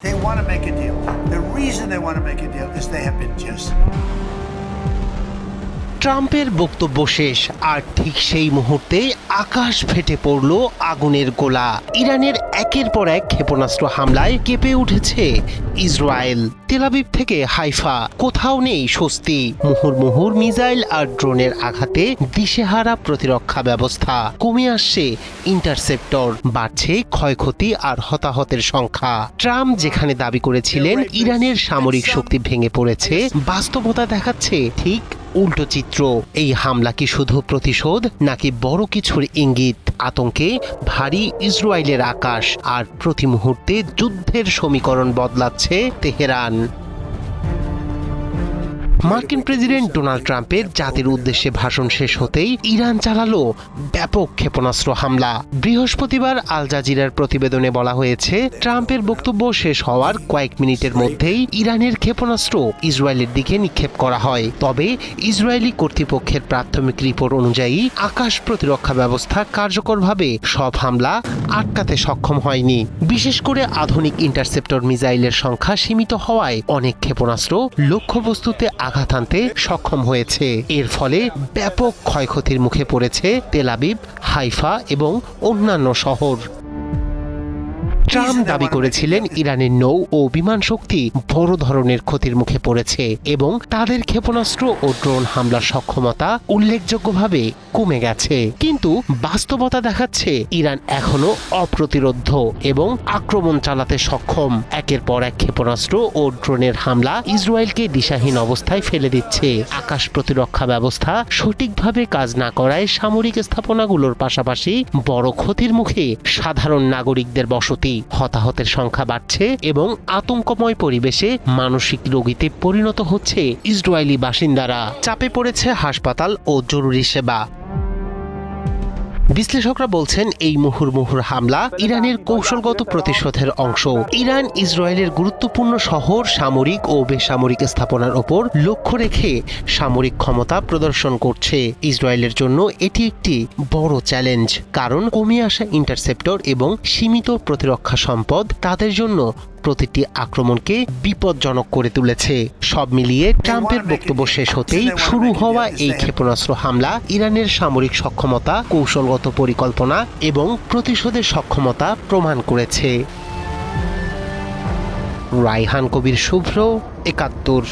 They want to make a deal. The reason they want to make a deal is they have been just. ট্রাম্পের বক্তব্য শেষ আর ঠিক সেই মুহূর্তে আকাশ ফেটে পড়ল আগুনের গোলা। ইরানের একের পর এক ক্ষেপণাস্ত্র হামলায় কেঁপে উঠেছে ইসরায়েল। তেল আবিব থেকে হাইফা, কোথাও নেই স্বস্তি। মুহুর্মুহুর মিসাইল আর ড্রোনের আঘাতে দিশেহারা প্রতিরক্ষা ব্যবস্থা। কমে আসছে ইন্টারসেপ্টর, বাড়ছে ক্ষয়ক্ষতি আর হতাহতের সংখ্যা। ট্রাম্প যেখানে দাবি করেছিলেন ইরানের সামরিক শক্তি ভেঙে পড়েছে, বাস্তবতা দেখাচ্ছে ঠিক উল্টো চিত্র। এই হামলা কি শুধু প্রতিশোধ নাকি বড় কিছুর ইঙ্গিত? আতঙ্কে ভারী ইসরায়েলের আকাশ, আর প্রতি মুহূর্তে যুদ্ধের সমীকরণ বদলাচ্ছে তেহরান। মার্কিন প্রেসিডেন্ট ডোনাল্ড ট্রাম্পের জাতির উদ্দেশ্যে ভাষণ শেষ হতেই ইরান চালালো ব্যাপক ক্ষেপণাস্ত্র হামলা। বৃহস্পতিবার আল জাজিরার প্রতিবেদনে বলা হয়েছে, ট্রাম্পের বক্তব্য শেষ হওয়ার কয়েক মিনিটের মধ্যেই ইরানের ক্ষেপণাস্ত্র ইসরায়েলের দিকে নিক্ষেপ করা হয়। তবে ইসরায়েলি কর্তৃপক্ষের প্রাথমিক রিপোর্ট অনুযায়ী আকাশ প্রতিরক্ষা ব্যবস্থা কার্যকরভাবে সব হামলা আটকাতে সক্ষম হয়নি। বিশেষ করে আধুনিক ইন্টারসেপ্টর মিসাইলের সংখ্যা সীমিত হওয়ায় অনেক ক্ষেপণাস্ত্র লক্ষ্যবস্তুতে আঘাত আনতে সক্ষম হয়েছে। এর ফলে ব্যাপক ক্ষয়ক্ষতির মুখে পড়েছে তেল আবিব, হাইফা এবং অন্যান্য শহর। ট্রাম্প দাবি করেছিলেন ইরানের নৌ ও বিমান শক্তি বড় ধরনের ক্ষতির মুখে পড়েছে এবং তাদের ক্ষেপণাস্ত্র ও ড্রোন হামলার সক্ষমতা উল্লেখযোগ্যভাবে কমে গেছে। কিন্তু বাস্তবতা দেখাচ্ছে ইরান এখনো অপ্রতিরোধ্য এবং আক্রমণ চালাতে সক্ষম। একের পর এক ক্ষেপণাস্ত্র ও ড্রোনের হামলা ইসরায়েলকে দিশাহীন অবস্থায় ফেলে দিচ্ছে। আকাশ প্রতিরক্ষা ব্যবস্থা সঠিকভাবে কাজ না করায় সামরিক স্থাপনাগুলোর পাশাপাশি বড় ক্ষতির মুখে সাধারণ নাগরিকদের বসতি। হতাহতের সংখ্যা বাড়ছে এবং আতঙ্কময় পরিবেশে মানসিক রোগীতে পরিণত হচ্ছে ইসরায়েলি বাসিন্দারা। চাপে পড়েছে হাসপাতাল ও জরুরি সেবা। বিশ্লেষকরা বলছেন, এই মুহুর্মুহুর হামলা ইরানের কৌশলগত প্রতিশোধের অংশ। ইরান ইসরায়েলের গুরুত্বপূর্ণ শহর, সামরিক ও বেসামরিক স্থাপনার ওপর লক্ষ্য রেখে সামরিক ক্ষমতা প্রদর্শন করছে। ইসরায়েলের জন্য এটি একটি বড় চ্যালেঞ্জ, কারণ কমে আসা ইন্টারসেপ্টর এবং সীমিত প্রতিরক্ষা সম্পদ তাদের জন্য প্রতিটি আক্রমণকে বিপজ্জনক করে তুলেছে। সব মিলিয়ে ট্রাম্পের বক্তব্য শেষ হতেই শুরু হওয়া এই ক্ষেপণাস্ত্র হামলা ইরানের সামরিক সক্ষমতা, কৌশলগত পরিকল্পনা এবং প্রতিশোধের সক্ষমতা প্রমাণ করেছে। রায়হান কবির শুভ্র, ৭১।